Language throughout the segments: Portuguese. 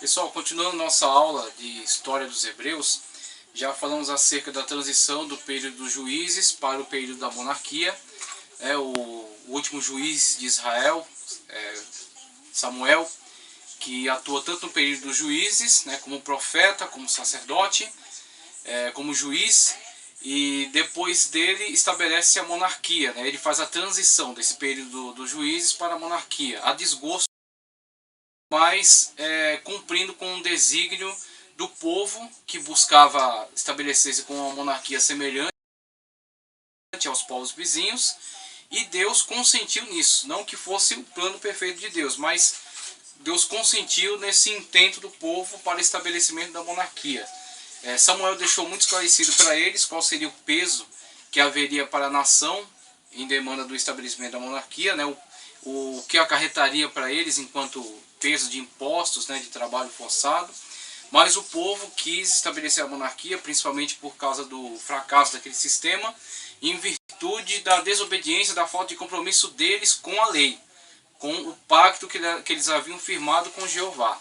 Pessoal, continuando nossa aula de História dos Hebreus, já falamos acerca da transição do período dos juízes para o período da monarquia. O último juiz de Israel, Samuel, que atua tanto no período dos juízes, como profeta, como sacerdote, como juiz, e depois dele estabelece a monarquia. Ele faz a transição desse período dos juízes para a monarquia, a desgosto, mas cumprindo com um desígnio do povo que buscava estabelecer-se com uma monarquia semelhante aos povos vizinhos, e Deus consentiu nisso. Não que fosse o plano perfeito de Deus, mas Deus consentiu nesse intento do povo para o estabelecimento da monarquia. Samuel deixou muito esclarecido para eles qual seria o peso que haveria para a nação em demanda do estabelecimento da monarquia, o que acarretaria para eles enquanto peso de impostos, de trabalho forçado. Mas o povo quis estabelecer a monarquia, principalmente por causa do fracasso daquele sistema, em virtude da desobediência, da falta de compromisso deles com a lei, com o pacto que eles haviam firmado com Jeová.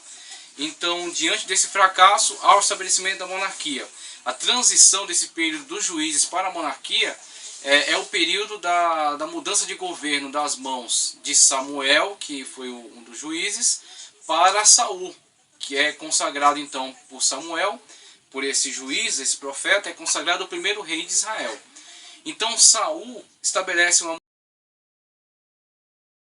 Então, diante desse fracasso, há o estabelecimento da monarquia. A transição desse período dos juízes para a monarquia é o período da mudança de governo das mãos de Samuel, que foi um dos juízes, para Saul, que é consagrado então por Samuel, por esse juiz, esse profeta, é consagrado o primeiro rei de Israel. Então Saul estabelece uma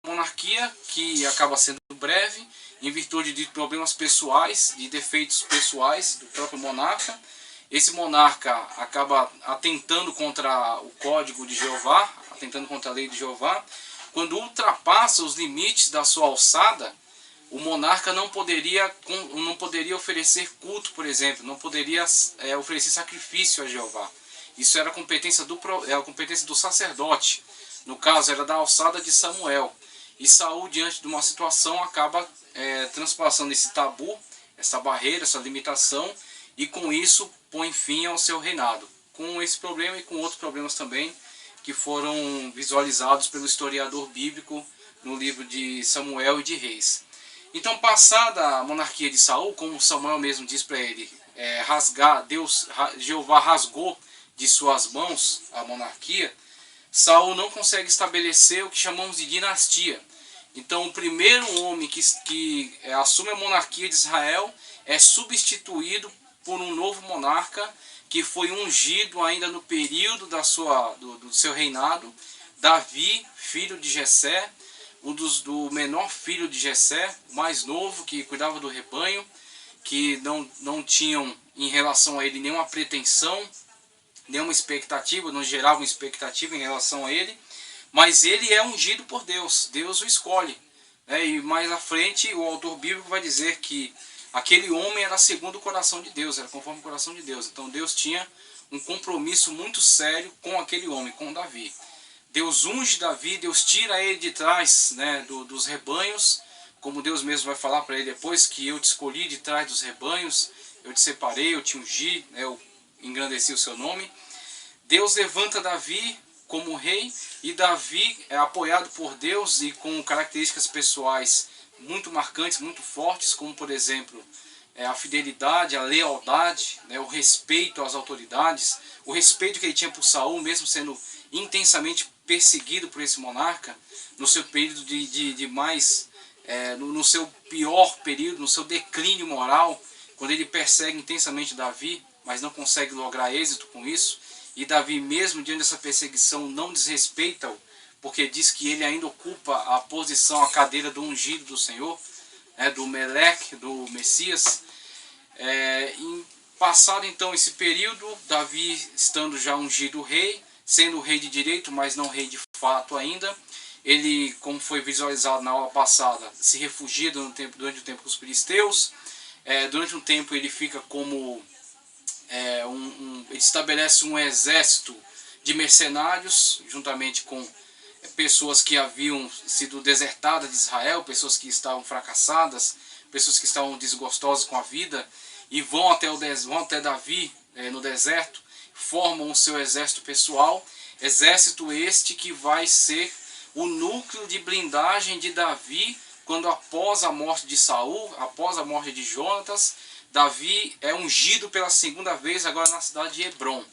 monarquia que acaba sendo breve, em virtude de problemas pessoais, de defeitos pessoais do próprio monarca. Esse monarca acaba atentando contra o código de Jeová, atentando contra a lei de Jeová. Quando ultrapassa os limites da sua alçada, o monarca não poderia oferecer culto, por exemplo, não poderia oferecer sacrifício a Jeová. Isso era a competência do sacerdote. No caso, era da alçada de Samuel. E Saul, diante de uma situação, acaba transpassando esse tabu, essa barreira, essa limitação, e com isso põe fim ao seu reinado. Com esse problema e com outros problemas também, que foram visualizados pelo historiador bíblico no livro de Samuel e de Reis. Então, passada a monarquia de Saul, como Samuel mesmo diz para ele, Jeová rasgou de suas mãos a monarquia, Saul não consegue estabelecer o que chamamos de dinastia. Então, o primeiro homem que assume a monarquia de Israel é substituído por um novo monarca que foi ungido ainda no período do seu reinado, Davi, filho de Jessé, do menor filho de Jessé, mais novo, que cuidava do rebanho, que não tinham em relação a ele nenhuma pretensão, nenhuma expectativa, não gerava uma expectativa em relação a ele, mas ele é ungido por Deus, Deus o escolhe. E mais à frente o autor bíblico vai dizer que aquele homem era segundo o coração de Deus, era conforme o coração de Deus. Então Deus tinha um compromisso muito sério com aquele homem, com Davi. Deus unge Davi, Deus tira ele de trás dos rebanhos, como Deus mesmo vai falar para ele depois, que eu te escolhi de trás dos rebanhos, eu te separei, eu te ungi, eu engrandeci o seu nome. Deus levanta Davi como rei, e Davi é apoiado por Deus e com características pessoais muito marcantes, muito fortes, como por exemplo a fidelidade, a lealdade, o respeito às autoridades, o respeito que ele tinha por Saul, mesmo sendo intensamente perseguido por esse monarca, no seu período no seu pior período, no seu declínio moral, quando ele persegue intensamente Davi, mas não consegue lograr êxito com isso, e Davi mesmo diante dessa perseguição não desrespeita-o, porque diz que ele ainda ocupa a posição, a cadeira do ungido do Senhor, do Meleque, do Messias. Passado então esse período, Davi estando já ungido rei, sendo rei de direito, mas não rei de fato ainda, ele, como foi visualizado na aula passada, se refugia durante o tempo com os filisteus. Durante um tempo ele fica como ele estabelece um exército de mercenários, juntamente com pessoas que haviam sido desertadas de Israel, pessoas que estavam fracassadas, pessoas que estavam desgostosas com a vida, e vão até Davi no deserto, formam o seu exército pessoal, exército este que vai ser o núcleo de blindagem de Davi quando após a morte de Saul, após a morte de Jonatas, Davi é ungido pela segunda vez agora na cidade de Hebrom.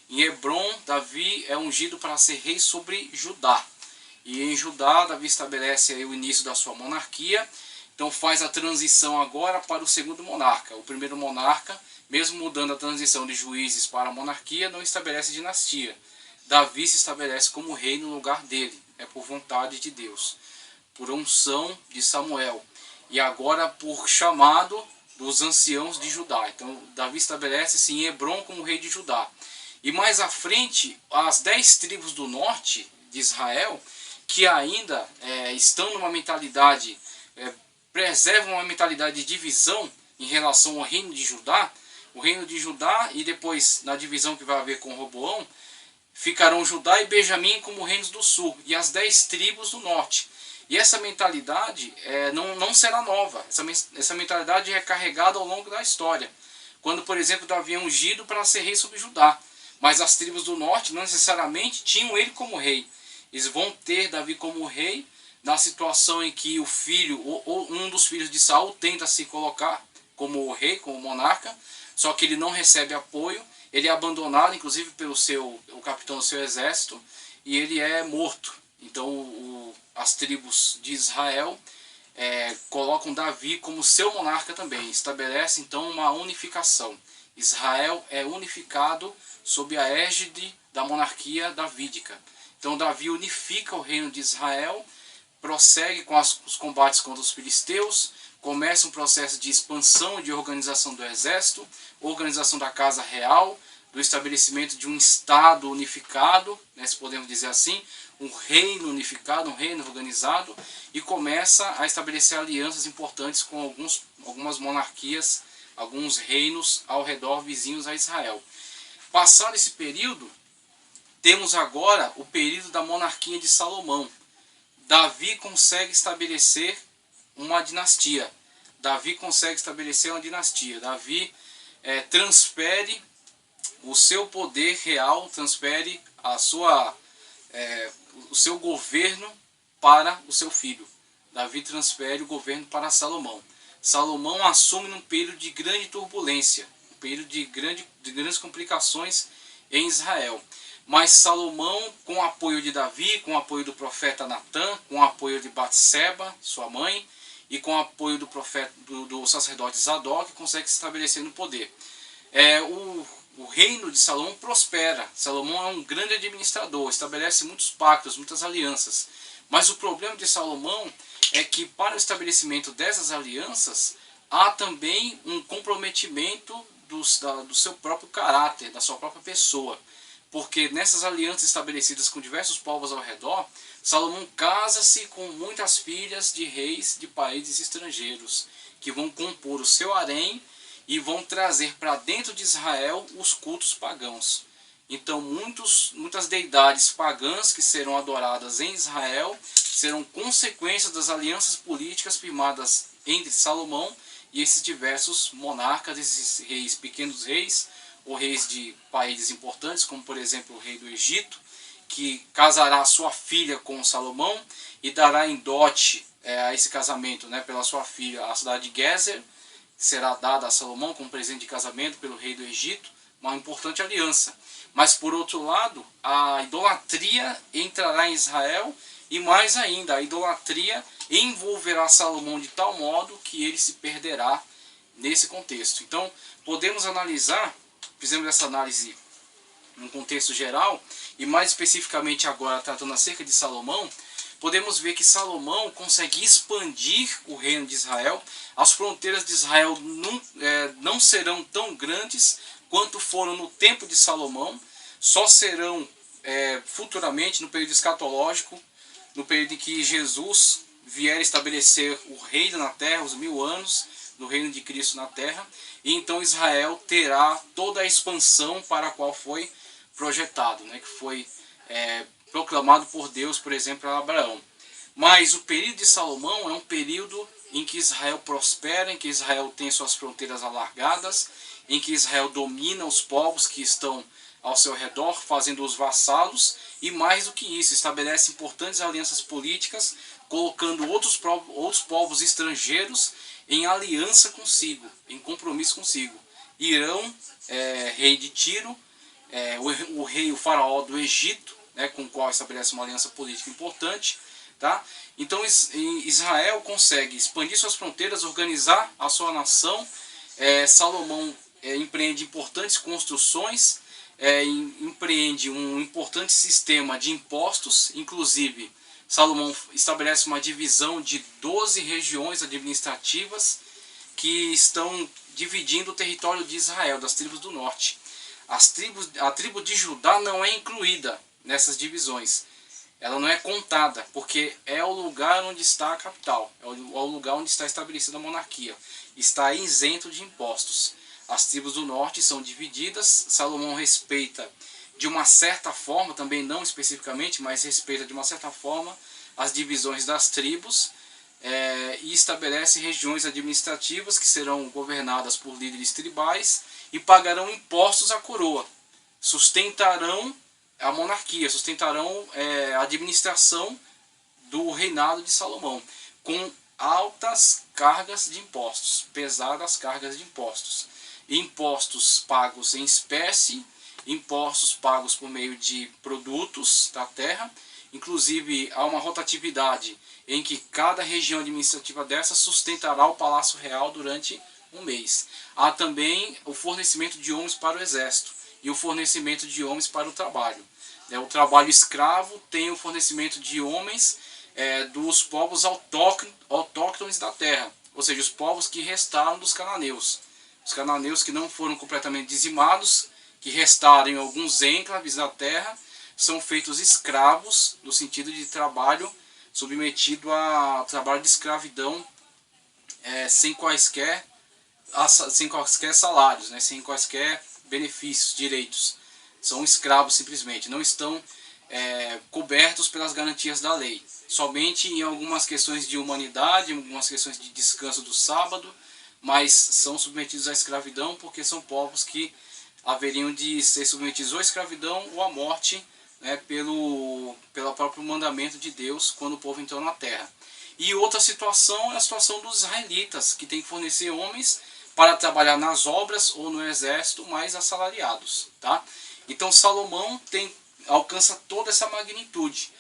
Em Hebrom, Davi é ungido para ser rei sobre Judá. E em Judá, Davi estabelece aí o início da sua monarquia. Então faz a transição agora para o segundo monarca. O primeiro monarca, mesmo mudando a transição de juízes para a monarquia, não estabelece dinastia. Davi se estabelece como rei no lugar dele. É por vontade de Deus, por unção de Samuel. E agora por chamado dos anciãos de Judá. Então Davi estabelece-se em Hebrom como rei de Judá. E mais à frente, as 10 tribos do norte de Israel, que ainda estão numa mentalidade, preservam uma mentalidade de divisão em relação ao reino de Judá, o reino de Judá e depois na divisão que vai haver com Roboão, ficarão Judá e Benjamim como reinos do sul e as 10 tribos do norte. E essa mentalidade não será nova, essa mentalidade é carregada ao longo da história. Quando, por exemplo, Davi é ungido para ser rei sobre Judá, mas as tribos do norte não necessariamente tinham ele como rei. Eles vão ter Davi como rei na situação em que o filho, ou um dos filhos de Saul, tenta se colocar como rei, como monarca, só que ele não recebe apoio, ele é abandonado, inclusive pelo o capitão do seu exército, e ele é morto. Então as tribos de Israel colocam Davi como seu monarca também, estabelece então uma unificação. Israel é unificado sob a égide da monarquia davídica. Então Davi unifica o reino de Israel, prossegue com os combates contra os filisteus, começa um processo de expansão e de organização do exército, organização da casa real, do estabelecimento de um Estado unificado, se podemos dizer assim, um reino unificado, um reino organizado, e começa a estabelecer alianças importantes com algumas monarquias, alguns reinos ao redor vizinhos a Israel. Passado esse período, temos agora o período da monarquia de Salomão. Davi consegue estabelecer uma dinastia. Davi transfere o seu poder real, transfere o seu governo para o seu filho. Davi transfere o governo para Salomão. Salomão assume num período de grande turbulência, um período de grandes complicações em Israel. Mas Salomão, com o apoio de Davi, com o apoio do profeta Natã, com o apoio de Batseba, sua mãe, e com o apoio do sacerdote Zadok, consegue se estabelecer no poder. O reino de Salomão prospera. Salomão é um grande administrador, estabelece muitos pactos, muitas alianças. Mas o problema de Salomão é que para o estabelecimento dessas alianças, há também um comprometimento do seu próprio caráter, da sua própria pessoa. Porque nessas alianças estabelecidas com diversos povos ao redor, Salomão casa-se com muitas filhas de reis de países estrangeiros, que vão compor o seu harém e vão trazer para dentro de Israel os cultos pagãos. Então muitas deidades pagãs que serão adoradas em Israel serão consequências das alianças políticas firmadas entre Salomão e esses diversos monarcas, esses reis, pequenos reis, ou reis de países importantes, como por exemplo o rei do Egito, que casará sua filha com Salomão e dará em dote a esse casamento, pela sua filha, a cidade de Gezer, que será dada a Salomão como presente de casamento pelo rei do Egito, uma importante aliança. Mas por outro lado, a idolatria entrará em Israel e mais ainda, a idolatria envolverá Salomão de tal modo que ele se perderá nesse contexto. Então podemos analisar, fizemos essa análise num contexto geral, e mais especificamente agora tratando acerca de Salomão, podemos ver que Salomão consegue expandir o reino de Israel. As fronteiras de Israel não serão tão grandes quanto foram no tempo de Salomão, só serão futuramente, no período escatológico, no período em que Jesus vier estabelecer o reino na terra, os 1000 anos do reino de Cristo na terra, e então Israel terá toda a expansão para a qual foi projetado, que foi proclamado por Deus, por exemplo, a Abraão. Mas o período de Salomão é um período em que Israel prospera, em que Israel tem suas fronteiras alargadas, em que Israel domina os povos que estão ao seu redor, fazendo-os vassalos, e mais do que isso, estabelece importantes alianças políticas colocando outros povos estrangeiros em aliança consigo, em compromisso consigo. Irão, rei de Tiro, o faraó do Egito, né, com o qual estabelece uma aliança política importante. Tá? Então Israel consegue expandir suas fronteiras, organizar a sua nação. Salomão empreende importantes construções, empreende um importante sistema de impostos. Inclusive, Salomão estabelece uma divisão de 12 regiões administrativas que estão dividindo o território de Israel, das tribos do norte. A tribo de Judá não é incluída nessas divisões. Ela não é contada, porque é o lugar onde está a capital, é o lugar onde está estabelecida a monarquia. Está isento de impostos. As tribos do norte são divididas. Salomão respeita de uma certa forma, também não especificamente, mas respeita de uma certa forma as divisões das tribos, e estabelece regiões administrativas que serão governadas por líderes tribais e pagarão impostos à coroa, sustentarão a monarquia, sustentarão a administração do reinado de Salomão, com altas cargas de impostos, pesadas cargas de impostos. Impostos pagos em espécie, impostos pagos por meio de produtos da terra. Inclusive, há uma rotatividade em que cada região administrativa dessa sustentará o Palácio Real durante um mês. Há também o fornecimento de homens para o exército e o fornecimento de homens para o trabalho. O trabalho escravo tem o fornecimento de homens dos povos autóctones da terra, ou seja, os povos que restaram dos cananeus. Os cananeus que não foram completamente dizimados, que restaram em alguns enclaves da terra, são feitos escravos, no sentido de trabalho submetido a trabalho de escravidão, sem quaisquer salários, né, sem quaisquer benefícios, direitos. São escravos simplesmente, não estão cobertos pelas garantias da lei. Somente em algumas questões de humanidade, em algumas questões de descanso do sábado, mas são submetidos à escravidão porque são povos que haveriam de ser submetidos ou à escravidão ou à morte, né, pelo próprio mandamento de Deus quando o povo entrou na terra. E outra situação é a situação dos israelitas, que tem que fornecer homens para trabalhar nas obras ou no exército, mais assalariados. Tá? Então Salomão alcança toda essa magnitude,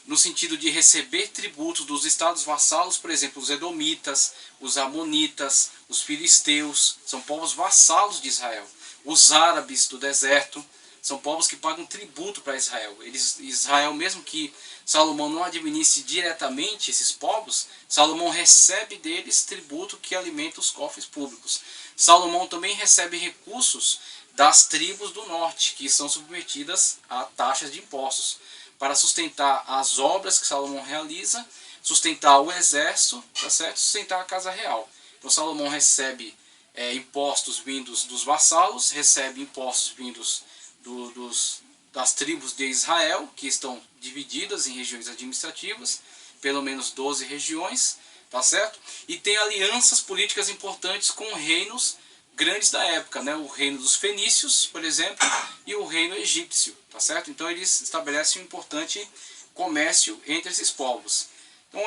no sentido de receber tributos dos estados vassalos, por exemplo, os edomitas, os amonitas, os filisteus, são povos vassalos de Israel. Os árabes do deserto são povos que pagam tributo para Israel. Israel, mesmo que Salomão não administre diretamente esses povos, Salomão recebe deles tributo que alimenta os cofres públicos. Salomão também recebe recursos das tribos do norte, que são submetidas a taxas de impostos, para sustentar as obras que Salomão realiza, sustentar o exército, tá certo? Sustentar a casa real. Então Salomão recebe impostos vindos dos vassalos, recebe impostos vindos das tribos de Israel, que estão divididas em regiões administrativas, pelo menos 12 regiões, tá certo? E tem alianças políticas importantes com reinos grandes da época, né? O reino dos fenícios, por exemplo, e o reino egípcio, tá certo? Então eles estabelecem um importante comércio entre esses povos. Então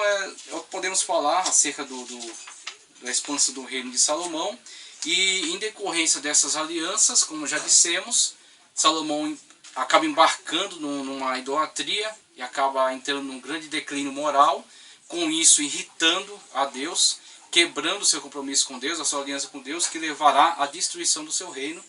podemos falar acerca da expansão do reino de Salomão, e em decorrência dessas alianças, como já dissemos, Salomão acaba embarcando numa idolatria e acaba entrando num grande declínio moral, com isso irritando a Deus, quebrando seu compromisso com Deus, a sua aliança com Deus, que levará à destruição do seu reino,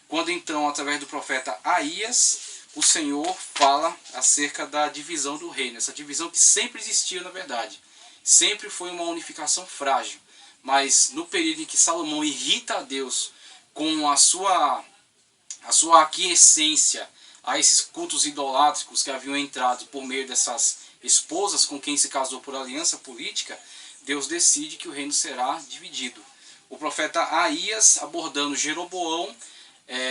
quando então, através do profeta Aías, o Senhor fala acerca da divisão do reino, essa divisão que sempre existiu na verdade, sempre foi uma unificação frágil, mas no período em que Salomão irrita a Deus com a sua aquiescência a esses cultos idolátricos que haviam entrado por meio dessas esposas com quem se casou por aliança política, Deus decide que o reino será dividido. O profeta Aías, abordando Jeroboão,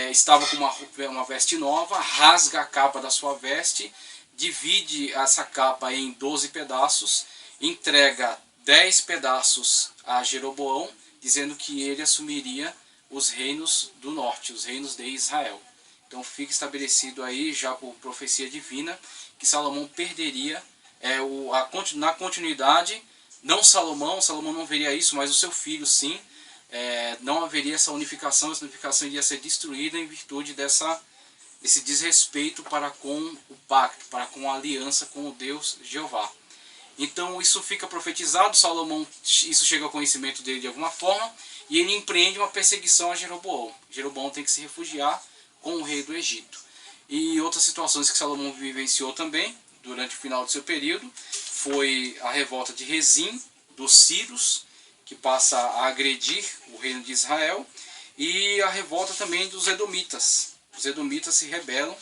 estava com uma veste nova, rasga a capa da sua veste, divide essa capa em 12 pedaços, entrega 10 pedaços a Jeroboão, dizendo que ele assumiria os reinos do norte, os reinos de Israel. Então fica estabelecido aí, já por profecia divina, que Salomão perderia na continuidade, não Salomão não veria isso, mas o seu filho sim, não haveria essa unificação iria ser destruída em virtude desse desrespeito para com o pacto, para com a aliança com o Deus Jeová. Então isso fica profetizado, Salomão, isso chega ao conhecimento dele de alguma forma, e ele empreende uma perseguição a Jeroboão. Jeroboão tem que se refugiar com o rei do Egito. E outras situações que Salomão vivenciou também, durante o final do seu período, foi a revolta de Rezim, dos sírios, que passa a agredir o reino de Israel, e a revolta também dos edomitas. Os edomitas se rebelam,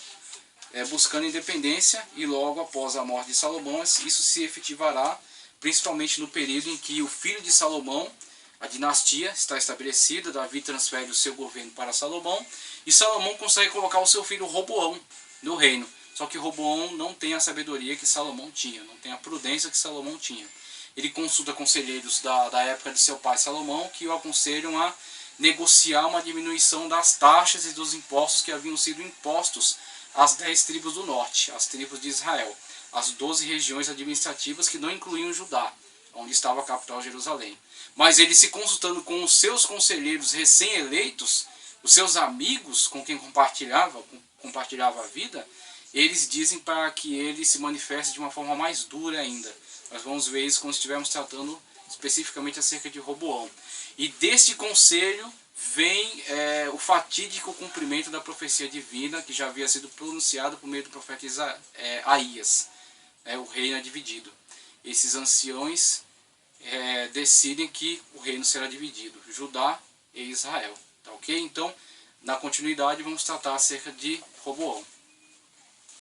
buscando independência, e logo após a morte de Salomão, isso se efetivará, principalmente no período em que o filho de Salomão, a dinastia está estabelecida, Davi transfere o seu governo para Salomão, e Salomão consegue colocar o seu filho Roboão no reino. Só que Roboão não tem a sabedoria que Salomão tinha, não tem a prudência que Salomão tinha. Ele consulta conselheiros da época de seu pai Salomão, que o aconselham a negociar uma diminuição das taxas e dos impostos que haviam sido impostos às 10 tribos do norte, as tribos de Israel, as 12 regiões administrativas que não incluíam Judá, onde estava a capital Jerusalém. Mas ele, se consultando com os seus conselheiros recém-eleitos, os seus amigos com quem compartilhava a vida, eles dizem para que ele se manifeste de uma forma mais dura ainda. Nós vamos ver isso quando estivermos tratando especificamente acerca de Roboão. E deste conselho vem o fatídico cumprimento da profecia divina, que já havia sido pronunciada por meio do profeta Aías. O reino é dividido. Esses anciões decidem que o reino será dividido, Judá e Israel. Tá ok? Então, na continuidade, vamos tratar acerca de Roboão.